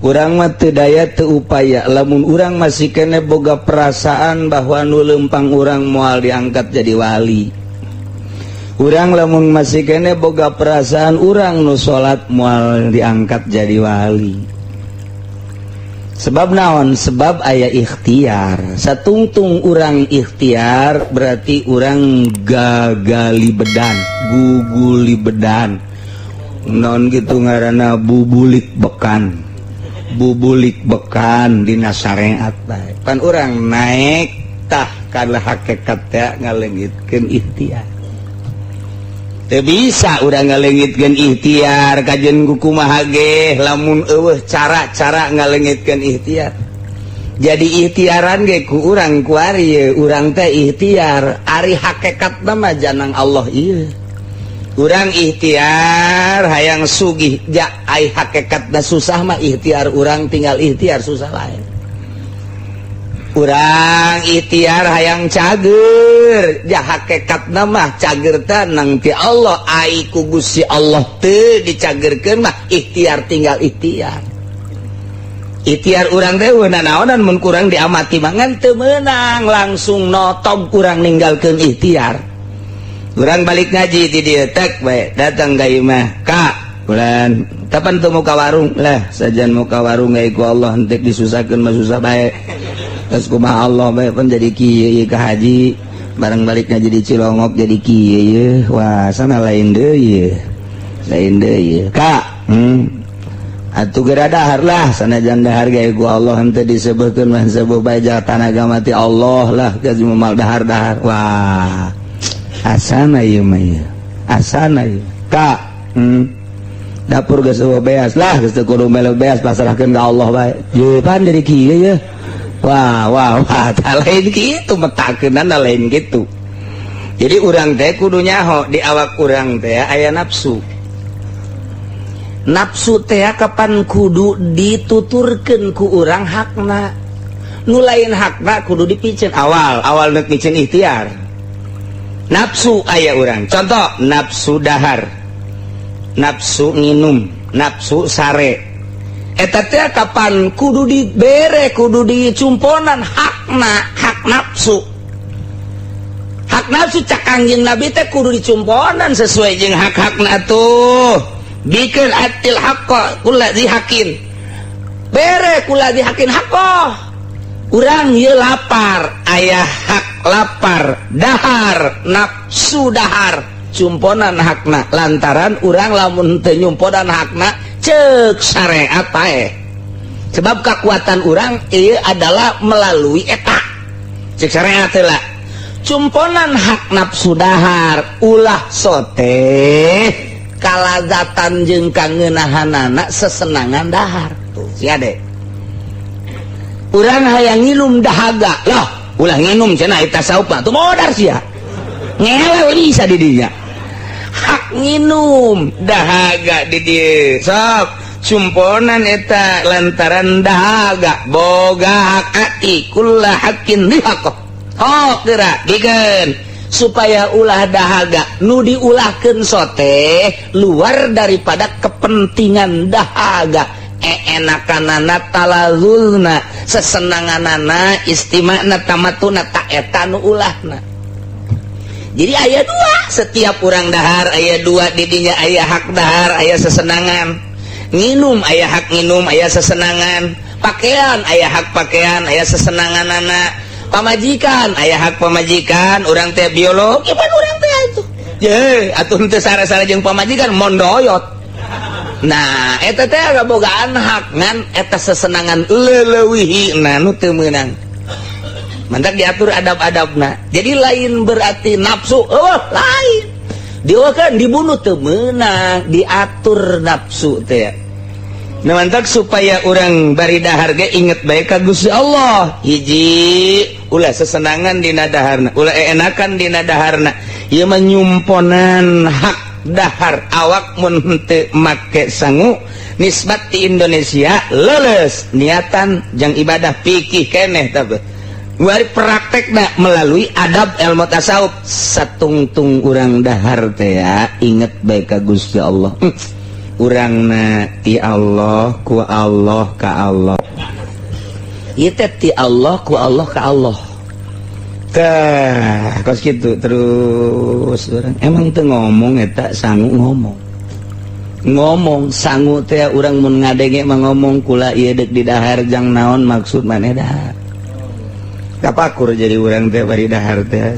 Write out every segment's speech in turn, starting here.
urang mah teu daya teu upaya lamun urang masih kene boga perasaan bahwa nu lempang urang moal diangkat jadi wali. Urang lamun masih kene boga perasaan urang nu salat moal diangkat jadi wali. Sebab naon? Sebab aya ikhtiar. Satungtung urang ikhtiar berarti urang gagali bedan, guguli bedan. Non gitu ngaranna bubulik bekan. Bubulik bekan dina syariat bae. Pan urang naik tah kana hakikat teh ngaleungitkeun ikhtiar. Teu bisa urang ngaleungitkeun ikhtiar kajen kumaha ge lamun eueuh cara-cara ngaleungitkeun ikhtiar. Jadi ikhtiaran ge ku urang ku ari urang teh ikhtiar, ari hakikatna mah janang Allah ieu. Urang ikhtiar hayang sugih ja ai hakikatna susah mah ikhtiar urang tinggal ikhtiar susah lain. Urang ikhtiar hayang cager ja hakikatna mah cager teh nang ti Allah ai ku Gusti Allah teu dicagerkeun mah ikhtiar tinggal ikhtiar. Ikhtiar urang teh weuna naonan mun kurang diamati mangan teu meunang langsung notog urang ninggalkeun ikhtiar. Urang balik ngaji di dieu tek bae datang ka imah Kak bulan kapan tuh mau ka warung lah sajan mau ka warung ku Allah hentik disusahkeun mah susah bae terus kumaha Allah bae pun jadi kieu ka haji bareng balik ngaji di Cilongok jadi kieu wah sana lain deui Kak atuh geura dahar lah sanajan dahar gawe ku Allah henteu disebutkeun mah sabeuh bae tanaga mati Allah lah geus moal dahar-dahar wah asana ieu mah ieu asana ieu Kak dapur geus eueuh beas lah geus teu kudu melu beas pasrahkeun ka Allah bae ye pan jadi kieu ye wah tah lain kitu metakeunana lain kitu. Jadi urang teh kudu nyaho di awak urang teh aya nafsu teh kapan kudu dituturkeun ku urang hakna nu lain hakna kudu dipicen awal neuk micen ikhtiar. Nafsu aya urang contoh nafsu dahar nafsu nginum nafsu sare eta teh kapan kudu dibere kudu dicumponan hak nafsu cak Kangjeng Nabi teh kudu dicumponan sesuai jeung hak-hakna tuh bikeun atil haqqa kulladzi haqqin bere kulladzi haqqin haqqo urang ieu lapar aya hak lapar dahar nafsu dahar cumponan hakna lantaran urang lamun teu nyumponan hakna ceuk syariat pae sebab kekuatan urang ieu adalah melalui eta ceuk syariat heula cumponan hak nafsu dahar ulah sote kalazatan jeung kangeunahanana sesenangan dahar tuh sia de urang hayang nginum dahaga lah ulah nginum cenah eta saupa tuh modar sia ngelew bisa di dinya hak nginum dahaga di dieu sok cumponan eta lantaran dahaga boga hak ati kullah hakin dihaqq geura dikeun supaya ulah dahaga nu diulahkeun sote luar daripada kepentingan dahaga enakanana talazulna sesenanganana istimana tamatuna ta eta nu ulahna. Jadi aya dua setiap urang dahar aya dua di dinya aya hak dahar aya sesenangan nginum aya hak nginum aya sesenangan pakaian aya hak pakaian aya sesenanganana pamajikan aya hak pamajikan urang teh biologi pan urang teh atuh ye atuh teu sare-sare jeung pamajikan mondoyot. Nah eta teh gabogaan hak ngan eta sesenangan leuleuyihna nu teu meunang mantak diatur adab-adabna. Jadi lain berarti nafsu lain dieueuhkeun dibunuh teu meunang diatur nafsu teh. Nah mantak supaya urang bari dahar ge inget bae ka Gusti Allah hiji ulah sesenangan dina daharna ulah enakan dina daharna ieu menyumponan hak dahar awak mun teu make sangu nisbat di Indonesia leles niatan jang ibadah pikih keneh tah wari praktekna melalui adab ilmu tasawuf satungtung urang dahar teh ya inget bae ka Gusti Allah urangna ti Allah ku Allah ka Allah, ieu teh ti Allah ku Allah ka Allah. Tah kos kitu terus urang emang teu ngomong eta sangu ngomong sangu teh urang mun ngadenge mah ngomong kula ieu deuk di dahar jang naon maksud maneh dah kapakur jadi urang teh bari dahar teh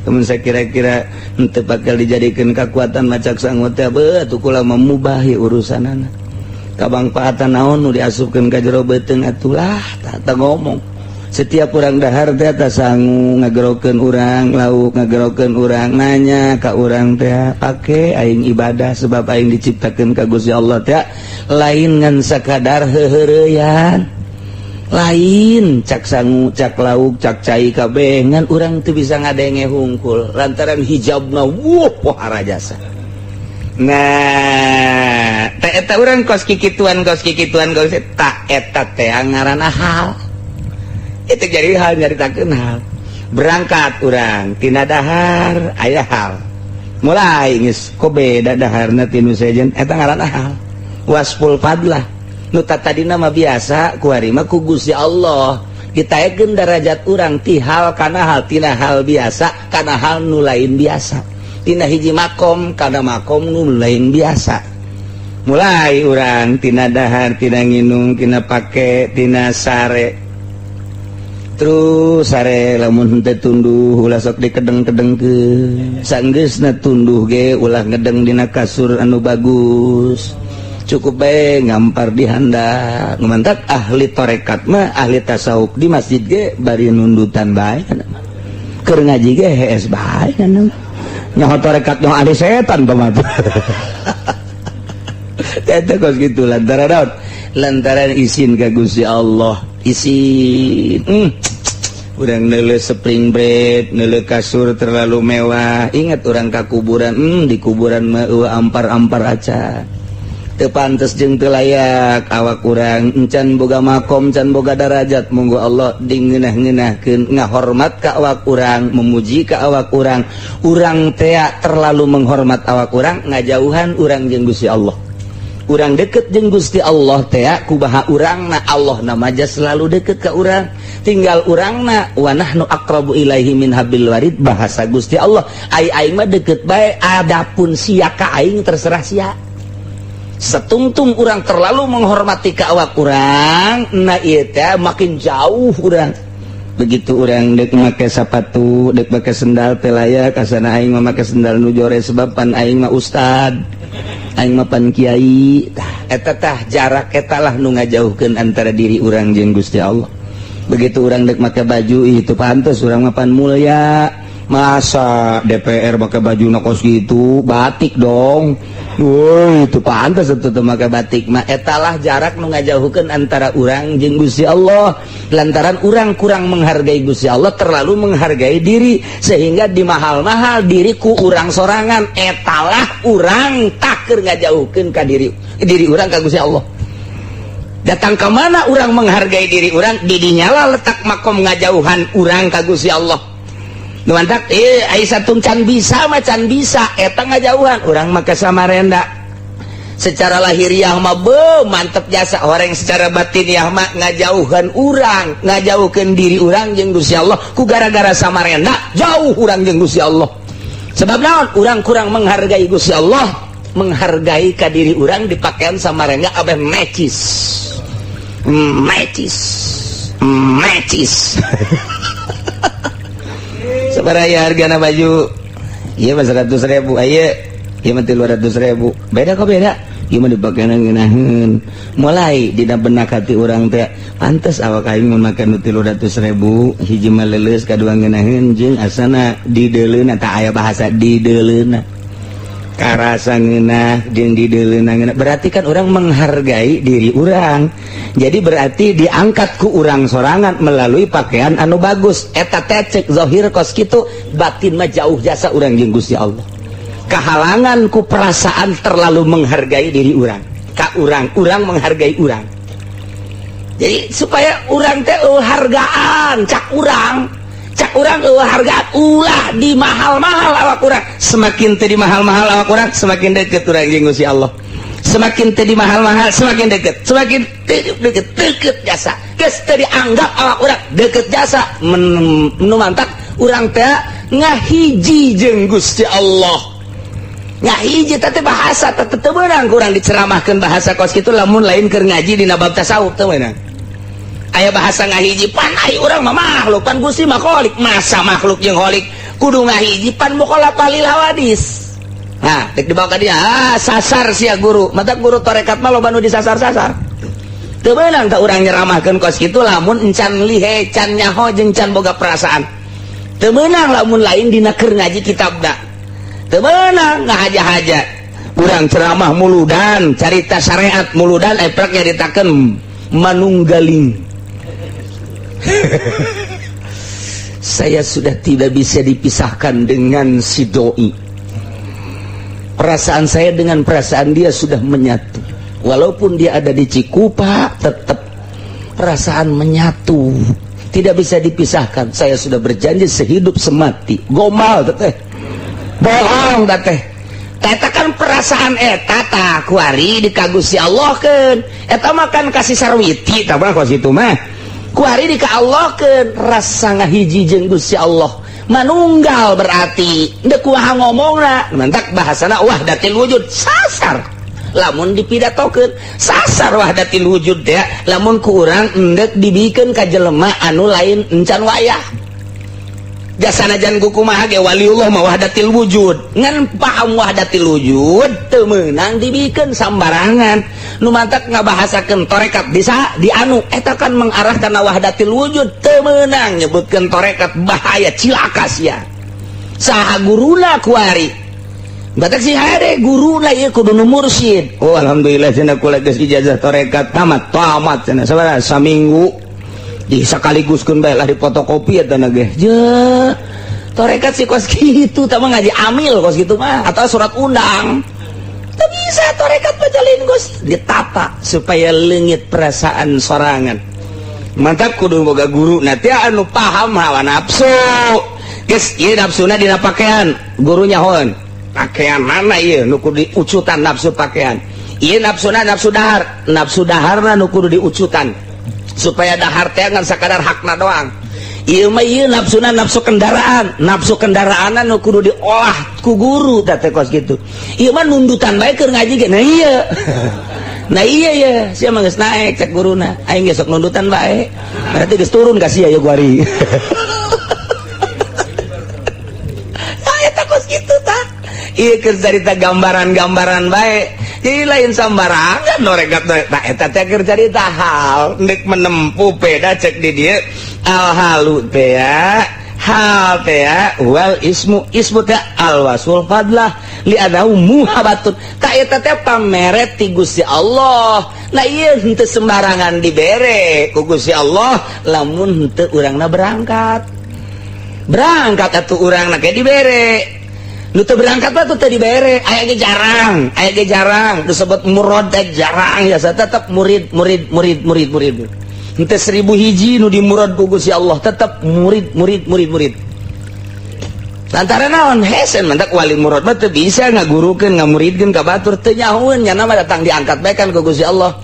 temen saya kira-kira henteu bakal dijadikeun kakuatan macak sangu teh beuh atuh kula memubahi urusanana kabangpaatan naon nu diasupkeun ka jero beuteung atulah tah ngomong setiap urang dahar teh tah sangu ngagerokeun urang lauk ngagerokeun urang nanya ka urang teh pake aing ibadah sebab aing diciptakeun ka Gusti Allah teh lain ngan sakadar heureureuyan lain cak sangu cak lauk cak cai kabeh ngan urang teu bisa ngadenge hungkul lantaran hijabna pohara jasa. Nah teh eta urang kos kikituan kos tak eta teh ngaranna hal itu jadi hal nyaritakeun hal berangkat urang tina dahar aya hal mulai geus ko beda daharna tinu sejen eta ngaranna hal waspul fadlah nu tadina mah biasa ku ari mah ku Gusti Allah ditaekeun derajat urang ti hal kana hal tina hal biasa kana hal nu lain biasa tina hiji makom kana makom nu lain biasa mulai urang tina dahar tina nginung tina pake tina sare terus sare lamun henteu tunduh ulah sok dikedeng-kedengkeun sanggeusna tunduh ge ulah ngedeng dina kasur anu bagus cukup bae ngampar di handap ngumantak ahli tarekat mah ahli tasawuf di masjid ge bari nundutan bae kana mah keur ngaji ge hees bae kana mah nyaho tarekat nyaho ahli setan pamatu eta kos kitu lantaran isin ka Gusti Allah isin urang neuleuh spring bed neuleuh kasur terlalu mewah ingat urang ka kuburan di kuburan mah ampar-ampar acan teu pantes jeung teu layak awak urang encan boga makom can boga darajat monggo Allah dingeunah-ngeunahkeun ngahormat ka awak urang memuji ka awak urang teh terlalu menghormat awak urang ngajauhan urang jeung Gusti Allah urang deket jeung Gusti Allah teh kubaha urangna Allah namaja selalu deket ka urang tinggal urangna wa nahnu aqrabu ilaihi min hablil warid bahasa Gusti Allah aing mah deket bae adapun sia ka aing terserah sia setungtung urang terlalu menghormati ka awak urang na ieu teh makin jauh urang begitu urang deuk make sapatu deuk make sendal teh layak asana aing mah make sendal nu jore sebab pan aing mah ustad aing mah pan kiai eta tah jarak eta lah nu ngajauhkeun antara diri urang jeung Gusti Allah begitu urang deuk make baju itu pantes urang mah pan mulya masa DPR pakai baju nakos gitu batik dong woi itu pantas itu make batik mah etalah jarak nu ngajauhkeun antara urang jeung Gusti Allah lantaran urang kurang menghargai Gusti Allah terlalu menghargai diri sehingga dimahal-mahal diriku urang sorangan etalah urang tak keur ngajauhkeun ka diri urang ka Gusti Allah datang ke mana urang menghargai diri urang didinya lah letak makom ngajauhan urang ka Gusti Allah nuantak Aisyah can bisa macan bisa eta ngajauhan urang make Samarenda secara lahiriah mah mantep jasa orang secara batiniah mah ngajauhan urang ngajauhkeun diri urang jeung Gusti Allah ku gara-gara Samarenda jauh urang jeung Gusti Allah sebab naon urang kurang menghargai Gusti Allah menghargai ka diri urang di pakaian Samarenda abeh mecis sebaraya hargana baju iya mah 100.000 aya ieu mah 200.000 beda kok beda ieu mah dipake ngeunaheun mulai dina benak hati urang teh pantes awak aing mun make nu 300.000 hiji mah leuleus kadua ngeunaheun jeung asana dideuleuna tah aya bahasa dideuleuna karasa ngeunah jeung dideuleuna ngeunah berarti kan orang menghargai diri orang jadi berarti diangkat ku urang sorangan melalui pakaian anu bagus eta teh cek zahir kos kitu batin mah jauh jasa urang jeung Gusti Allah kahalangan ku perasaan terlalu menghargai diri urang ka urang menghargai urang jadi supaya urang teh hargaan cak urang hargaan ulah di mahal-mahal awak urang semakin teu di mahal-mahal awak urang semakin deket urang jeung Gusti Allah semakin tadi mahal-mahal semakin deket, semakin deket jasa geus teu dianggap awak urang deket jasa nu mantak urang teh ngahiji jeung Gusti Allah. Ngahiji teh bahasa teh teu beunang kurang diceramahkeun bahasa kos kitu lamun lain keur ngaji dina bab tasawuf teu beunang. Aya bahasa ngahiji pan ai urang mah makhluk pan Gusti mah kholik, masa makhluk jeung kholik kudu ngahiji pan mukhalafah lil hawadis. Nah, dek dibawa ke dia, sasar sia guru. Mata guru tarekat mah loba nu disasar-sasar. Teu beunang tah urang nyeramahkeun kos kitu lamun encan lihe, can nyaho jeung can boga perasaan. Teu beunang lamun lain dina keur ngaji kitabna. Teu beunang ngahaja-haja. Urang ceramah muludan, carita syariat muludan eprak nyaritakeun manunggaling. Saya sudah tidak bisa dipisahkan dengan si doi. Perasaan saya dengan perasaan dia sudah menyatu. Walaupun dia ada di Cikupa, tetap perasaan menyatu. Tidak bisa dipisahkan. Saya sudah berjanji sehidup semati. Gomal teteh. Bohong teteh. Eta kan perasaan eta tah kuari dikagusi Allah kan. Eta mah kan kasih sarwiti tah mah kos itu mah. Kuari dikaallahkeun rasa ngahiji jeung Gusti Allah. Manunggal berarti ndek kumaha ngomongna mantak bahasana wahdatil wujud sasar lamun dipidatokeun sasar wahdatil wujud teh lamun ku urang endek dibikeun ka jelema anu lain encan wayah jasana jan kumaha ge waliullah mah wahdatil wujud ngan paham wahdatil wujud teu meunang dibikeun sambarangan nu mantak ngabahasakeun tarekat bisa dianu eta kan mengarah kana wahdatil wujud teu meunang nyebutkeun tarekat bahaya cilaka sia saha guruna kuari batak si hade guruna ieu kudu nu mursyid. Oh alhamdulillah cenah kula geus ijazah tarekat tamat cenah sabaraha saminggu di sakaliguskeun bae lah di fotokopi eta na ge je tarekat si kos kitu tah mah ngaji amil kos kitu mah atau surat undang. Tak bisa tarekat bajalin Gus ditata supaya leungit perasaan sorangan. Mantap kudu boga guru nanti anu paham hawa nafsu. Geus ieu nafsuna dina pakaian, guru nyahoeun. Pakaian mana ieu nu kudu diucutan nafsu pakaian. Ieu nafsuna nafsu dahar, nafsu daharna nu kudu diucutan. Supaya dahar teh ngan sakadar hakna doang. Ieu mah ieu nafsuna nafsu kendaraanna nu kudu diolah ku guru teh kos kitu. Ieu mah nundutan bae keur ngaji ge. Nah iya. Nah iya ya, sia mah geus naek cek guruna. Aing ge sok nundutan bae. Berarti geus turun ka sia ya guari. Nah eta kos kitu tah. Ieu keur carita gambaran-gambaran bae. Jadi lain sambarangan noregat nah eta teh keur carita hal ndek menempuh beda cek di dieu al halu teh ya hal teh ya wal ismu teh al wasul fadlah li adahu muhabatun ta eta teh pameret ti Gusti Allah. Nah ieu henteu sembarangan dibere ku Gusti Allah lamun henteu urangna berangkat atuh urangna ge dibere. Nu teu berangkat mah teu dibere, aya ge jarang, disebut murad teh jarang ya tetep murid. Henteu 1000 hiji nu dimurad ku Gusti Allah, tetep murid. Lantaran naon hesen mantak wali murad mah teu bisa ngagurukeun ngamuridkeun ka batur teu nyahoeun nya mah datang diangkat bae kan ku Gusti Allah.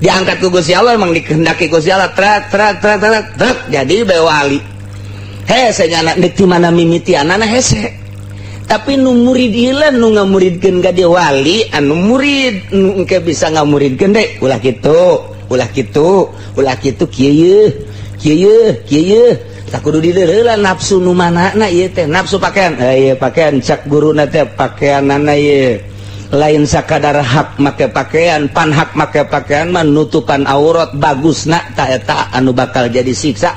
Diangkat ku Gusti Allah emang dikehendaki Gusti Allah trak jadi bae wali. Hese nya nek di mana mimitianana hese. Tapi nu murid ieu nu ngamuridkeun ka dia wali anu murid nu engke bisa ngamuridkeun deui ulah kitu kieu tak kudu dideureulan nafsu nu manana ieu teh nafsu pakaian ieu pakaian cak guruna teh pakaianana ieu lain sakadar hak make pakaian pan hak make pakaian mah nutupan aurat bagusna ta eta anu bakal jadi siksa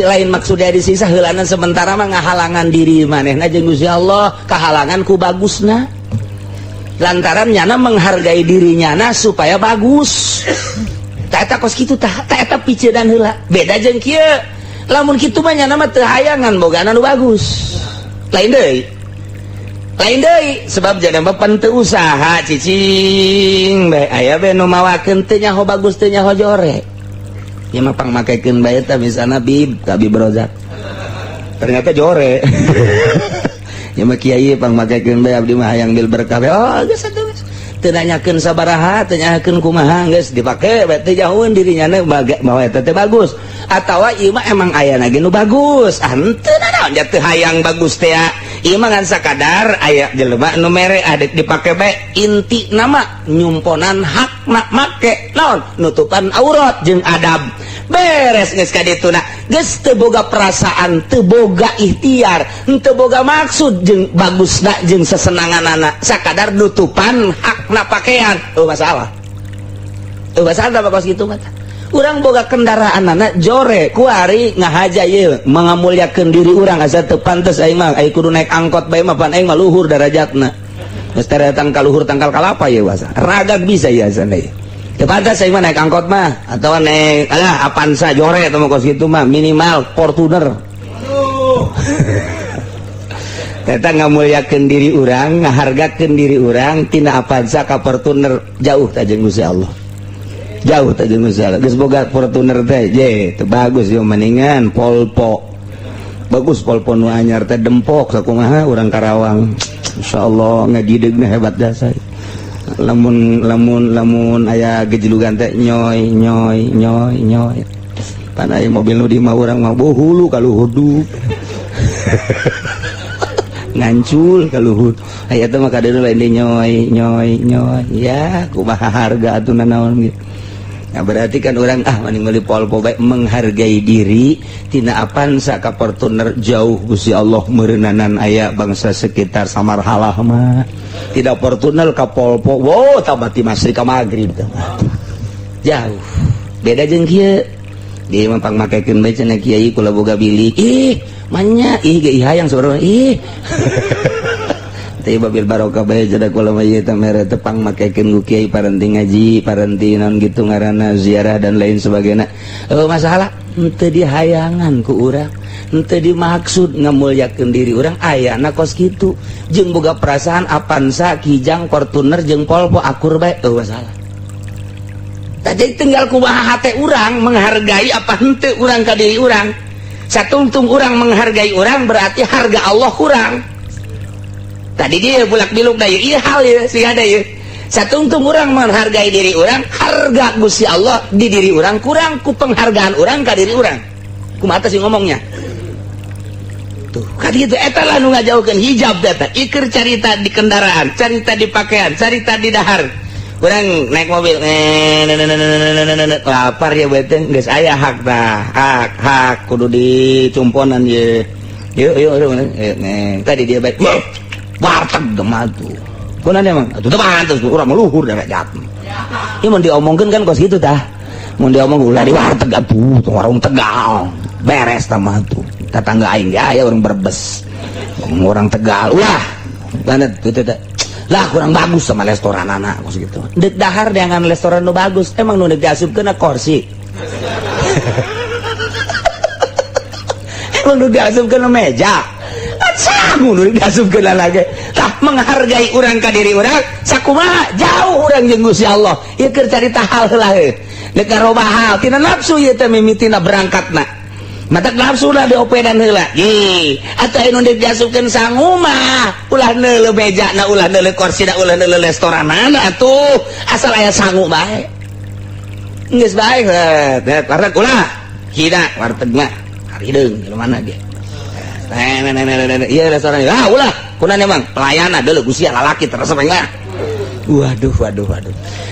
lain maksudnya disiksa heulana sementara mah ngahalangan diri manehna jeung Gusti Allah kahalangan ku bagusna lantaran nyana menghargai dirinya supaya bagus ta eta kos kitu ta eta picedan heula beda jeung kieu lamun kitu mah nyana mah teu hayangan boga anu bagus lain deui sebab jana bapan teu usaha cicing bae aya bae nu mawakeun teu nyaho bagus teu nyaho jore ieu mah pangmakekeun bae tah misalna Habib Rozak ternyata jore ieu mah kiai pangmakekeun bae abdi mah hayang bil berkah bae oh geus atuh nanyakeun sabaraha, teu nanyakeun kumaha, geus dipake bae teu jauheun dirinya bawa eta teh bagus. Atawa ieu mah emang aya na ge nu bagus. Henteu naon ja teu hayang bagus teh. Ieu mah ngan sakadar aya jelema nu mere adik dipake bae inti nama nyumponan hakna make naon nutupan aurat jeung adab. Beres geus ka dituna. Geus teu boga perasaan, teu boga ikhtiar, teu boga maksud jeung bagusna jeung sesenanganana, sakadar nutupan hakna pakaian. Masalah. Masalah bakos kitu mah. Urang boga kendaraanana jore kuari ngahaja ieu mangamulyakeun diri urang asa teu pantes aing mah aing kudu naik angkot bae mah pan aing mah luhur derajatna. Geus tangkal kaluhur tangkal kalapa ieu basa. Ragag bisa ieu asana ieu. Teu pantes aing mah naik angkot mah atawa naik Avanza jore teh mah kos kitu mah minimal Fortuner. Eta ngamulyakeun diri urang, ngahargakeun diri urang tina Avanza ka Fortuner jauh ta jeung Gusti Allah. Jauh tak jeung Gusti Allah. Geus boga Fortuner teh je teu bagus yo mendingan Polpo. Bagus Polpo nu anyar teh dempok sakumaha urang Karawang. Insyaallah ngagidegna hebat jasa. Lamun aya gejlugan teh nyoy. Pan aya mobil nu di mah urang mah hulu ka luhur. Ngancul ka luhur. Aya teh mah kadeu lain nyoy. Ya kumaha harga atuh naon gitu. Nah, berarti kan orang mending meuli Polpo baik menghargai diri tina Avanza ka Fortuner jauh Gusti Allah meureunanan aya bangsa sekitar samarhalah mah. Tidak Fortuner ka Polpo, wow tabati masri ka magrib teh. Jauh. Beda jeung kieu. Dia mah pangmakekeun bae cenah kiai kula boga bilik. Manya ge hayang saudara. Teh babil barokah bae jadak kula mah ieu teh mere tepang makekeun ku kiai parenti ngaji, parenti naon kitu ngaranna ziarah dan lain sebagainya. Masalah henteu dihayangan ku urang, henteu dimaksud ngamulyakeun diri urang ayana kos kitu. Jeung boga perasaan Avanza, Kijang, Fortuner jeung Polpo akur bae masalah. Tadi tinggal kumaha hate urang menghargai apa henteu urang ka diri urang. Satungtung urang menghargai urang berarti harga Allah kurang. Tadi dia bulak biluk da ieu hal ya sih ada ya. Satungtung urang menghargai diri urang, harga Gusti Allah di diri urang kurang ku penghargaan urang ka diri urang. Kumaha sih ngomongnya? Tuh, kan gitu eta lah nu ngajauhkeun hijab data. Ikeur carita di kendaraan, carita di pakaian, carita di dahar. Urang naik mobil lapar ya beten geus aya hak tah. Hak kudu dicumponan ye. Yuk tadi dia baik. Warteg gemah tuh kunaon emang atuh teu pantes urang meluhur derajat ieu mun diomongkeun kan kos kitu tah mun diomong ulah di warteg atuh warung Tegal beres tah mah tuh tetangga aing ge aya urang Brebes orang Tegal ulah banget teu lah kurang bagus sama restoranana kos kitu deuk dahar dengan restoran nu bagus emang nu diasupkeun kursi emang nu diasupkeun meja sagu nu diasupkeun lagi tah menghargai urang ka diri urang sakumaha jauh urang jeung Gusti Allah ieu keur carita hal heula deuk karobah hal tina nafsu ieu teh mimitina berangkatna matak nafsu lah diopedan heula ye atuh anu diasupkeun sangu mah ulah neuleuh mejana ulah neuleuh korsina ulah neuleuh restoranana atuh asal aya sangu bae geus bae karena ulah hina warteg mah harideung di mana ge iya restoran ulah kunaon emang pelayanan deuleuh Gusti lalaki terus mah waduh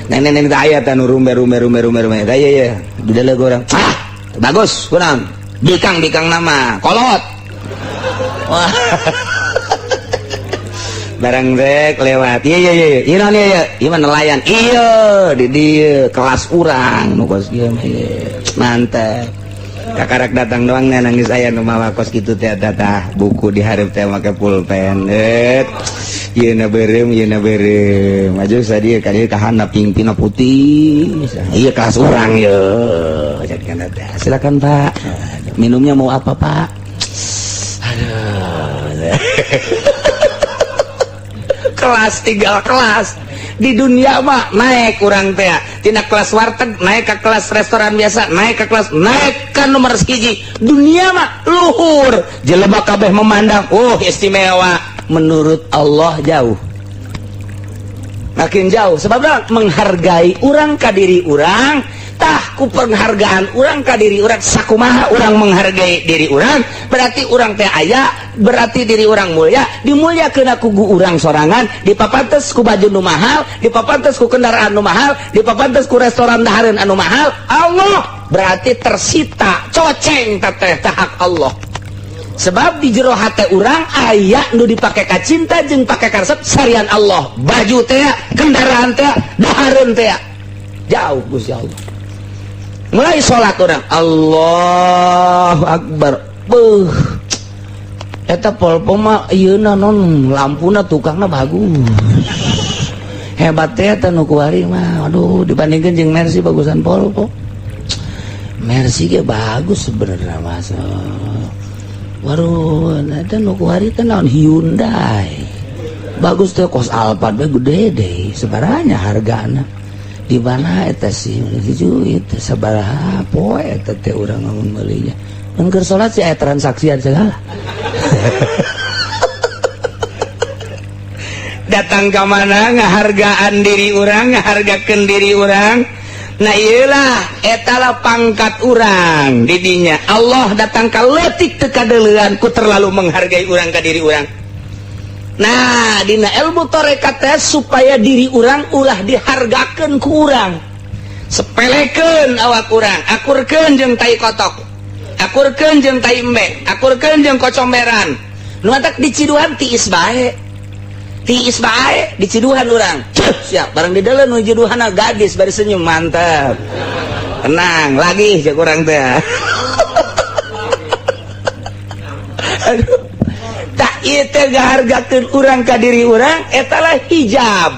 nenek aya teh nu rumbe da ieu di deuleuh urang bagus kunaon bikang nama kolot wah barang rek lewat iya naon ieu mah nelayan iya di dieu kelas urang nu kos ieu mantap kakarak datang doang nih nangis aya nu mawa kos kitu teh tah buku di hareup teh make pulpen ieu na beureum maju sadieu ka dieu ka handap pingpina putih ieu kelas urang ye jadikan teh silakan Pak minumnya mau apa Pak aduh kelas 3 kelas di dunia mah naik kurang teh tina kelas warteg naik ke kelas restoran biasa naik ke kelas naik ke nomor sekiji dunia mah luhur jelema kabeh memandang istimewa menurut Allah jauh makin jauh. Sebabnya menghargai orang ka diri orang, tah ku penghargaan orang ka diri orang sakumaha orang menghargai diri orang, berarti orang teh aya, berarti diri orang mulia, dimulyakeun ku urang sorangan, dipapantes ku baju nu mahal, dipapantes ku kendaraan nu mahal, dipapantes ku restoran dahareun anu mahal. Allah berarti tersita coceng teteh hak Allah. Sebab di jero hate urang aya nu dipake ka cinta jeung pake karesep sarian Allah. Baju teh, kendaraan teh, dahareun teh. Jauh Gusti Allah. Mulai sholat orang Allahu Akbar. Beuh. Eta polpo mah ieuna non lampuna tukangna bagus. Hebat teh eta nu kuari mah. Aduh dibandingkeun jeung Mercy bagusan polpo. Mercy ge bagus sebenarnya masa. Waduh, eta nu kuari teh naon Hyundai. Bagus teh kos Alphard bae gede deh, sebaranya hargana. Di mana eta sih juit sabaraha poe eta teh urang ngamun meulihnya. Mun keur salat sih aya transaksian segala. Datang ka mana ngahargaan diri urang, ngahargakeun diri urang. Nah iyalah etalah pangkat urang di dinya. Allah datang ka leutik teu kadeulean ku terlalu menghargai urang ka diri urang. Nah dina ilmu tarekat teh supaya diri urang ulah dihargakeun ku urang. Sepelekeun awak urang, akurkeun jeung tai kotok, akurkeun jeung tai embe, akurkeun jeung kocomberan. Nu matak diciduhan tiis bae. Tiis bae diciduhan urang. Siap barang di dalam nu ciduhanna gadis bari senyum mantap. Tenang lagi cek urang teh. Aduh. Tak ieu teh ngahargakeun urang ka diri urang etalah hijab.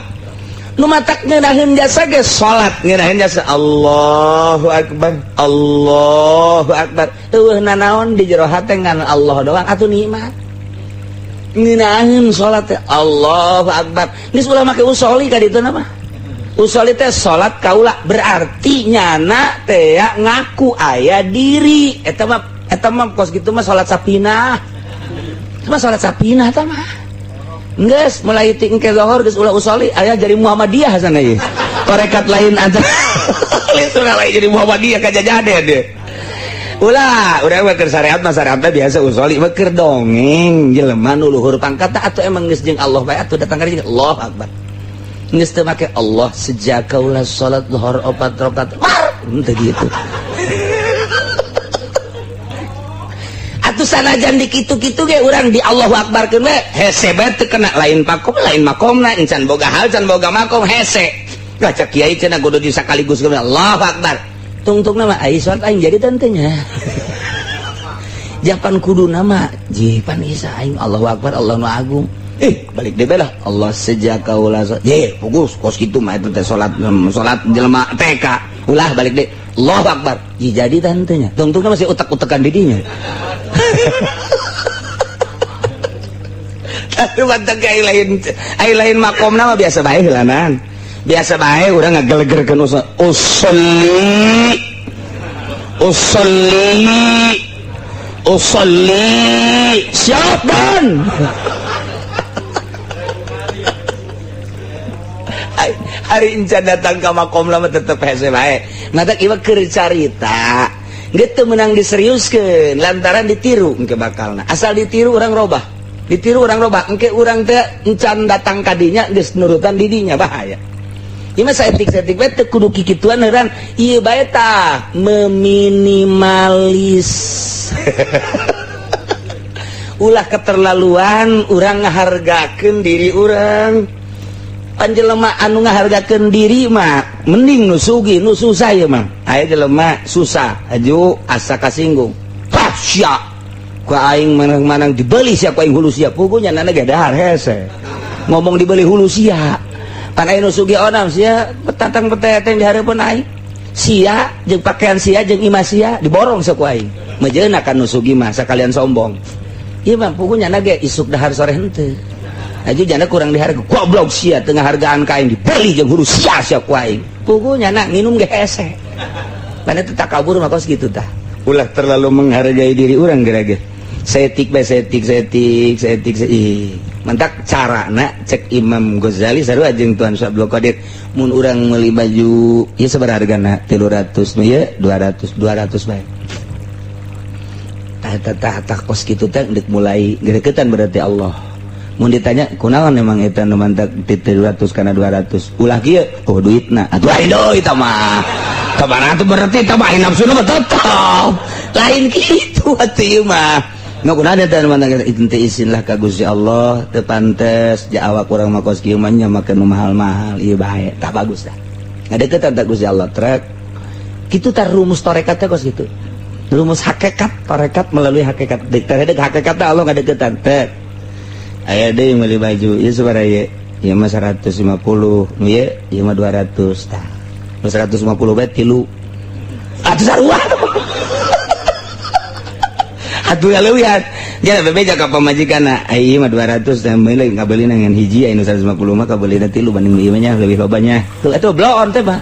Nu matak ngeunaheun jasa ge salat, ngeunaheun jasa Allahu Akbar, Allahu Akbar. Eueuhna naon di jero hate ngan Allah doang atuh nikmat. Ngeunaheun salat teh Allahu Akbar. Geus ulah make usoli ka ditu mah. Usoli teh salat kaula berarti nyana teh ngaku aya diri. Eta mah kos kitu mah salat sapinah. Cuma salat sapinah tah mah. Geus mulai ti engke zuhur geus ulah usoli aya jadi Muhammadiyah sana ieu. Tarekat lain aja. Lain jadi Muhammadiyah kajajade deh. Ulah urang mah keur syariat mah syariatna biasa usoli mah keur dongeng jelema nu luhur pangkatna atuh emang geus jeung Allah bae atuh datang ka dieu Allahu Akbar. Geus teu make Allah sejak kaula salat zuhur 4 rakaat. Teu gitu. Atuh sanajan di kitu-kitu ge urang di Allahu Akbarkeun we hese bae teu kena lain pakom lain makomna encan boga hal can boga makom hese. Baca kiai cenah kudu disakaligus Allahu Akbar. Tungtungna mah ai salat aing jadi tantenya. Japan kudu nama jipan isa aing Allahu Akbar Allahu agung. Balik deui lah Allah sejak kaula fokus kos kitu mah eta teh salat jelema TK. Ulah balik deui Allahu Akbar jadi tantenya. Tungtungna masih utek-utekan di dinya. Tapi mantap ai lain makomna mah biasa bae heulanan. Biasa bae urang ngagelegerkeun usolli siap dan hari incan datang ka makom lama tetep hese bae. Matak ieu keur carita gitu menang diseriuskeun lantaran ditiru engke bakalna. Asal ditiru urang robah. Ditiru urang robah engke urang teh encan datang ka dinya geus nurutan di dinya bahaya. Ieu mah saetik-saetik bae teu kudu kikituan heuran. Ieu bae tah meminimalis. Ulah keterlaluan urang ngahargakeun diri urang. Panjelema anu ngahargakeun diri mah mending nu sugih nu susah ieu mah. Aya jelema susah aju asa kasinggung. Tah sia ku aing manang-manang dibeli sia ku aing hulu sia pugunya nana ge dahar hese. Ngomong dibeli hulu sia. Pan aya nu sugih onam sia petatang peteteng di hareupeun aing. Sia jeung pakaian sia jeung imah sia diborong sia ku aing. Mejeuna kan nu sugih mah sakalian sombong. Ieu mah pugunya nage isuk dahar sore henteu. Aju jana kurang diharga goblok sia teu ngahargaan ka aing dibeli jeung huru sia sia ku aing. Pugunya na nginum ge hese. Pan eta takabur mah kos kitu tah. Ulah terlalu menghargai diri urang geura ge. Setik bae setik. mentak carana cek Imam Ghazali sarua jeung Tuan Abdul Qadir mun urang meuli baju ieu sabaraha hargana 300 nu ieu 200 bae tah kos kitu teh deuk mulai gedeketan berarti Allah mun ditanya kunaon emang eta nu mantak 300 kana 200 ulah kieu oh duitna atuh lain deui tah mah kabaraha teh berarti tah bae nafsuna mah tetep lain kitu atuh ieu mah ngakunaon eta nu mantak teu izinlah ka Gusti Allah teu pantes ja awak urang mah kos kieu mah nya make nu mahal-mahal ieu bae tah bagus dah ngadeukeutan tah Gusti Allah trek kitu tah rumus tarekat teh kos kitu rumus hakikat tarekat melalui hakikat dek hakikat teh Allah ngadeukeutan teh aya deui meuli baju ieu sabaraha ieu ieu mah 150 nu ieu mah 200 tah 150 bae 3 atuh sarua atuh leuwihan nya bebeja ka pamajikanna ieu mah 200 teh meuli ngabeulina ngan hiji anu 150 mah kabeulina 3 banding ieu mah leuwih lobanya tuh atuh bloon teh mah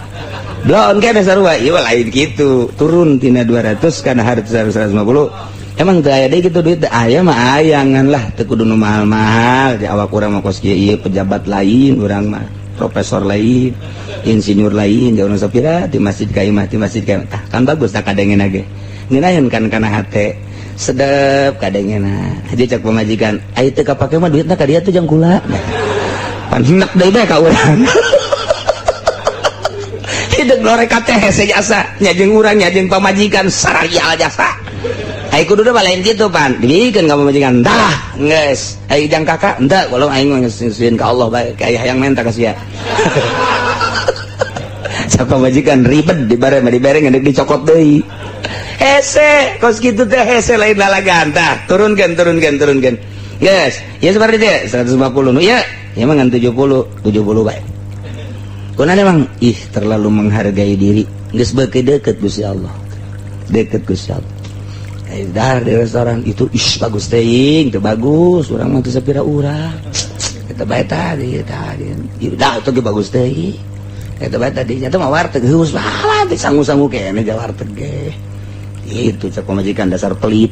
bloon kene sarua ieu mah lain kitu turun tina 200 kana hareup 150 emang teu aya deui kitu duit aya mah ayangan lah teu kudu nu mahal-mahal di awak urang mah kos kieu ieu pejabat lain urang mah profesor lain insinyur lain jauh sapira di masjid ka imah di masjid ka kan bagus tak kadengena ge ngeunaheun kan kana hate sedep kadengena jadi cek pemajikan ai teu kapake mah duitna ka dieu teh jang kula pan hendak deui bae ka urang hideuk loreka teh hese jasa nya jeung urang nya jeung pamajikan saraya jasa ai kudu teh lain kitu pan dibikeun ka pamajikan dah geus ai jang kakak henteu kalau aing ngeusin ka Allah bae ka hayang menta ka sia sak pamajikan ribet dibare mah dibere ngeuk dicokot deui hese kos kitu teh hese lain lalagan tah turunkeun geus ieu sabardi teh 150 nu ieu mah ngan 70 bae kunaon emang terlalu menghargai diri geus beuki deukeut Gusti Allah deukeut Gusti Allah dar di restoran itu bagus teuing teu bagus urang mah teu sapira urang eta bae tadi dah itu ge bagus teuing eta bae tadi nya teh mah warteg geus bae teh sangu-sangu kene ja warteg ge itu cek pamajikan dasar pelit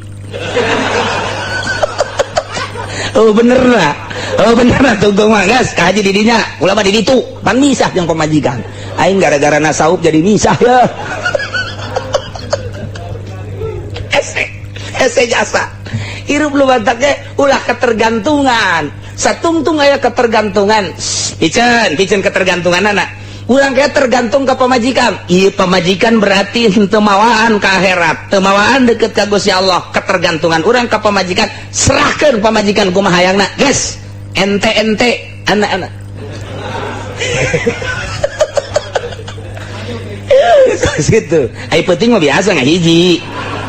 oh bener lah tunggu mah guys kaji di dinya ulah mah di ditu pan misah jeung pamajikan aing gara-gara nasaup jadi misah ya ese jasa hirup lu batak ge ulah ketergantungan satungtung aya ketergantungan picen ketergantungan anak urang kayak tergantung ke pamajikan ieu pamajikan berarti henteu mawaan ka akhirat teu mawaan deukeut ka Gusti Allah ketergantungan urang ka pamajikan serahkeun pamajikan kumaha hayangna geus ente anak-anak gitu ai penting mah biasa ngahiji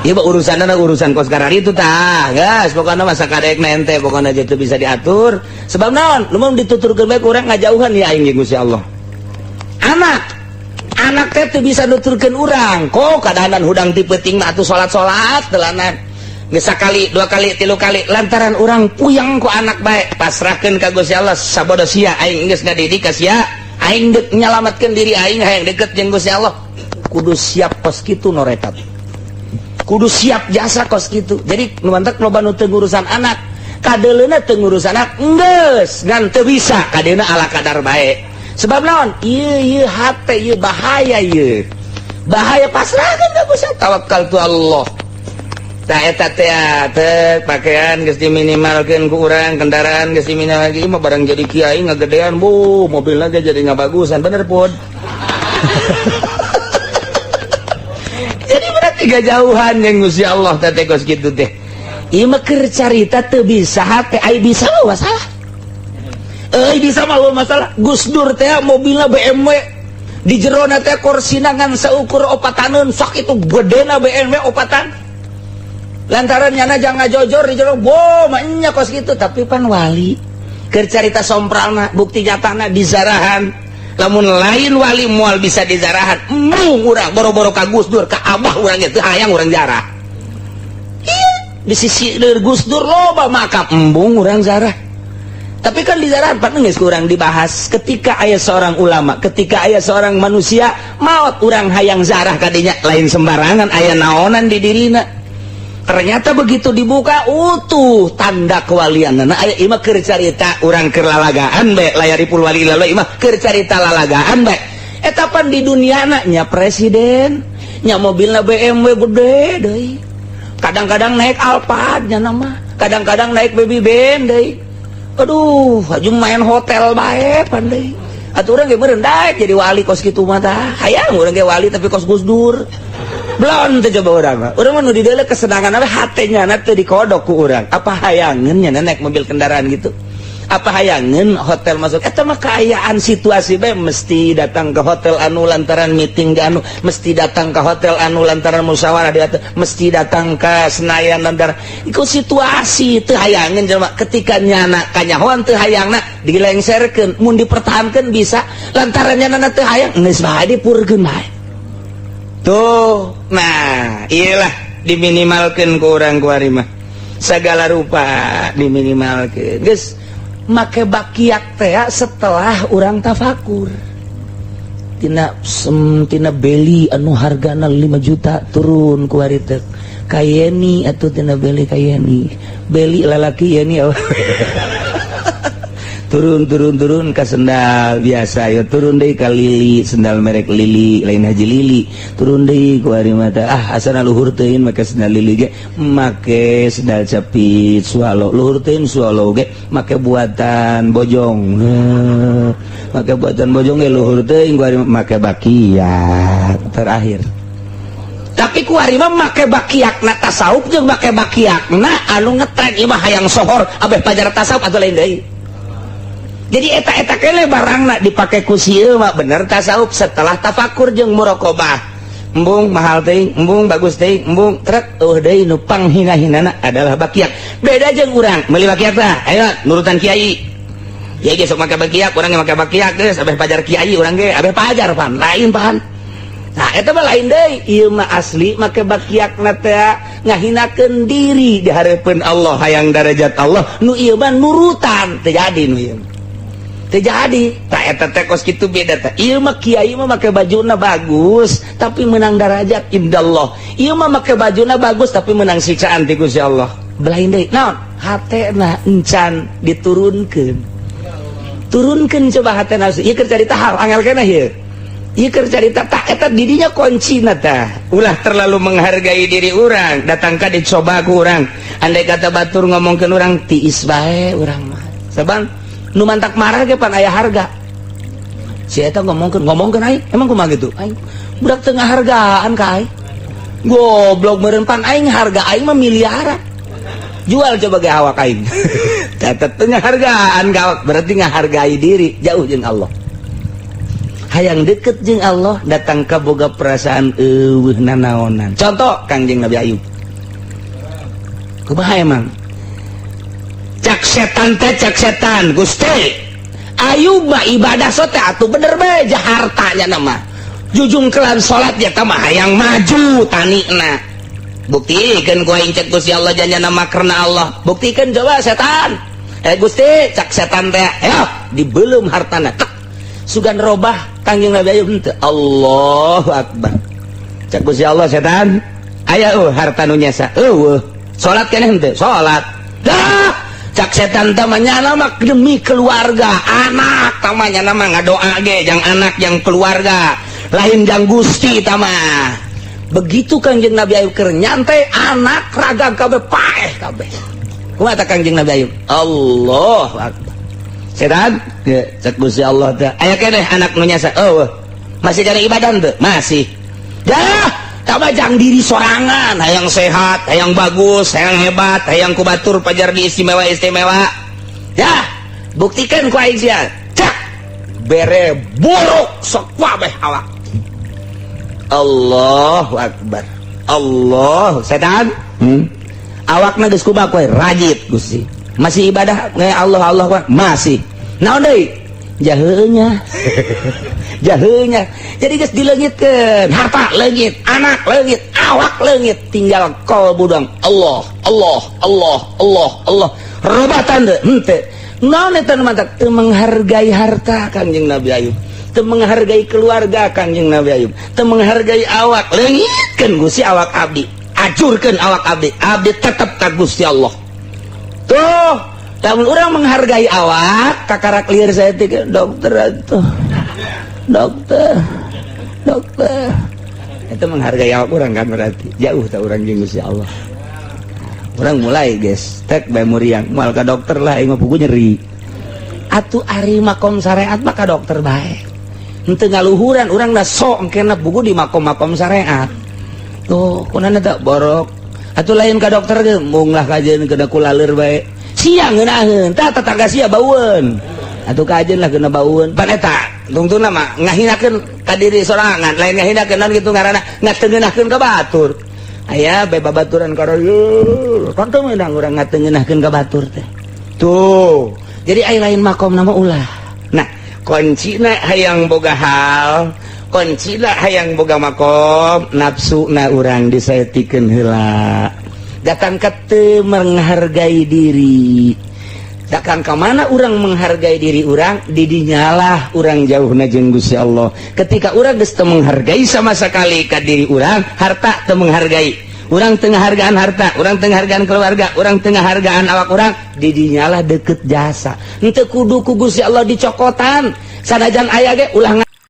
ieu mah urusanna urusan kos garari itu tah geus pokona mah sakadek ente pokona aja teu bisa diatur sebab naon lu dituturkeun bae urang ngajauhan ya aing Gusti Allah anak teh teu bisa nuturkeun urang kok kadahanan hudang ti peuting mah atuh salat telanan geus sakali 2 kali 3 kali lantaran urang puyeng ku anak bae pasrahkeun ka Gusti Allah sabodo sia aing geus ngadidik ka sia aing deuk nyalametkeun diri aing hayang deukeut jeung Gusti Allah kudu siap kos kitu norekat kudu siap jasa kos kitu jadi nu mantek loba nu teu ngurusan anak kadeleuna teu ngurusan anak geus ngan teu bisa kadena ala kadar bae sebab naon ieu hate ieu bahaya pasrahkeun ka Gusti tawakal tu Allah tah eta teh pakaian geus diminimalkeun ku urang kendaraan geus diminimal lagi mah barang jadi kiai ngagedean mobilna ge jadi ngabagusan bener pun jadi berarti gajauhan yang Gusti Allah teh kos kitu teh ieu mah keur carita teu bisa hate ai bisa mah masalah bisa mah masalah Gus Dur teh mobilna BMW di jerona teh korsina ngan saukur opataneun sok itu gedena BMW opatan lantaran nyana jangan ngajojor di jero mah nya kos kitu tapi pan wali keur carita sompralna bukti nyatana di zarahan lamun lain wali moal bisa di zarahan urang boro-boro ka Gus Dur ka abah urang teh hayang urang zarah di sisi Gus Dur loba makam embung urang zarah tapi kan di zarahan pan geus kurang dibahas ketika aya seorang ulama ketika aya seorang manusia maot urang hayang zarah kadinya lain sembarangan aya naonan di dirina ternyata begitu dibuka utuh tanda kewalian. Nah aya imah keur carita urang keur lalagaan bae layaripul wali lalu imah keur carita lalagaan bae eta pan di dunia nya presiden nya mobilna BMW gede deui kadang-kadang naik Alphard nya nama kadang-kadang naik baby band deui aduh aju main hotel bae pan deui atuh urang ge meureun daek jadi wali kos kitu mah tah hayang urang ge wali tapi kos Gus Dur belum teh coba urang mah urang mah nu di deuleu kesenangan apa hatenya na teu dikodok ku urang apa hayangeun nya naik mobil kendaraan gitu apa hayangeun hotel masuk eta mah kaayaan situasi bae mesti datang ke hotel anu lantaran meeting di anu mesti datang ke hotel anu lantaran musyawarah di atuh mesti datang ke Senayan lantaran iku situasi teu hayangeun jelema ketika nyana kanyahoan teu hayangna dilengserkeun mun dipertahankeun bisa lantaran nyana teu hayang geus bae dipurkeun bae tuh nah iyalah diminimalkeun ku urang kuari mah segala rupa diminimalkeun geus make bakiak teh setelah orang tafakur tina beli anu hargana 5 juta turun ku ari teh kayeni atuh tina beli kayeni beli lalaki yani turun ka sendal biasa ya turun deui ka Lili sendal merek Lili lain Haji Lili turun deui ku ari mah asana luhur teuing make sendal Lili ge make sendal capit swallow luhur teuing swallow ge make buatan bojong make buatan bojong ge luhur teuing ku ari make bakiak terakhir tapi ku ari mah make bakiakna tasawuf jeung make bakiakna anu ngetren ieu mah hayang sohor abeh pajar tasawuf atuh lain deui. Jadi eta kele barangna dipake ku sieu mah bener tasawuf setelah tafakur jeung muraqabah. Embung mahal teuing, embung bagus teuing, embung trek deui nu panghina-hinana adalah bakiak. Beda jeung urang, meuli bakiak tah. Ayo nurutan kiai. Ya ge sok make bakiak, urang ge make bakiak geus abeh pajar kiai urang ge abeh pajar pan, lain pan. Nah eta mah lain deui, ieu mah asli make bakiakna teh ngahinakeun diri di hareupeun Allah hayang darajat Allah. Nu ieu mah nurutan teu jadi nu ieu. Terjadi tak eta teh kos kitu beda teh ieu mah kiai mah make bajuna bagus tapi menang derajat indallah ieu mah make bajuna bagus tapi menang siksaan ti Gusti Allah belain deui naon hatena encan diturunkeun coba hatena ieu keur carita hal angel keneh ieu keur carita tak eta didinya kuncina tah ulah terlalu menghargai diri urang datang ka dicoba ku urang andai kata batur ngomongkeun urang tiis bae urang mah sabang nu mantak marah ge pan aya harga si eta ngomongkeun aing emang kumaha gitu aing budak tengah hargaan ka aing goblok meureun pan aing harga aing mah miliaran jual coba ge awak aing eta tengah hargaan ka awak berarti ngahargai diri jauh jeung Allah hayang deket jeung Allah datang ka boga perasaan eueuh nanaonan contoh Kangjeng Nabi Ayub kumaha emang cak setan Gusti Ayub mah ibadah sote atuh bener bae hartanya nama jujung kelan salat ya tah mah hayang maju tanina buktikeun ku aing cek Gusti Allah janjana makrna Allah buktikeun coba setan Gusti cak setan teh ayo dibelum hartana tek sugan robah Kangjeng Nabi Ayub henteu Allahu akbar cek Gusti Allah setan aya harta nu nyasa salat keneh henteu salat dah cak setan tamanya nama demi keluarga anak tamanya nama ngadoa ge jang anak yang keluarga lain jang Gusti tamah begitu Kangjeng Nabi Ayub keur nyantai anak ragam kabeh paeh kabeh kumaha tah Kangjeng Nabi Ayub Allahu akbar setan cak Gusti Allah teh aya keneh anak nu nyasa masih jadi ibadah teu masih dah kabajang diri sorangan hayang sehat hayang bagus hayang hebat hayang kubatur pajar di istimewa ya buktikan ku aing sia cak bere buruk sok wabeh awak Allahu akbar Allah setan awakna geus kubak we rajit Gusti masih ibadah Allah masih naon deui jaheunya jaheunya jadi geus dileungitkeun harta leungit anak leungit awak leungit tinggal qalbu dong Allah robatan teu henteu naon eta nu mantak teu menghargai harta Kangjeng Nabi Ayub teu menghargai keluarga Kangjeng Nabi Ayub teu menghargai awak leungitkeun Gusti awak abdi acurkeun awak abdi tetep ka Gusti Allah. Tuh, lamun urang menghargai awak, kakarak lieur saya teh dokter atuh. Dokter. Itu menghargai awak urang kan berarti. Jauh tah urang jeung Gusti Allah. Urang mulai guys, tek bae muriang moal ka dokter lah aing mah pugu nyeri. Atuh ari makom syariat mah ka dokter bae. Henteu ngaluhuran urang da sok engkena buku di makom-makom syariat. Tuh, kunana tak borok. Atuh lain ka dokter ge mung lah kajeun kena kulaleur bae. Sia ngeunaheun, tah tetangga sia baueun. Atuh kajeun lah kena baueun. Pan eta tungtungna mah ngahinakeun ka diri sorangan, lain ngahinakeun naon kitu ngaranna ngateungeunahkeun ka batur. Aya bae babaturan ka reueul. Tonton meunang urang ngateungeunahkeun ka batur teh. Tuh, jadi aya lain makom nama ulah. Nah, kuncina hayang boga hal, kuncina hayang boga makom, nafsu na urang disaetikeun heula. Datang ka teu menghargai diri. Datang ka mana urang menghargai diri urang, didinyalah urang jauhna jeung Gusti Allah. Ketika urang geus teu menghargai sama sekali ka diri urang, harta teu menghargai. Urang teu ngahargaan harta, urang teu ngahargaan keluarga, urang teu ngahargaan awak urang, didinyalah deukeut jasa. Henteu kudu ku Gusti Allah dicokotan. Sanajan aya ge ulah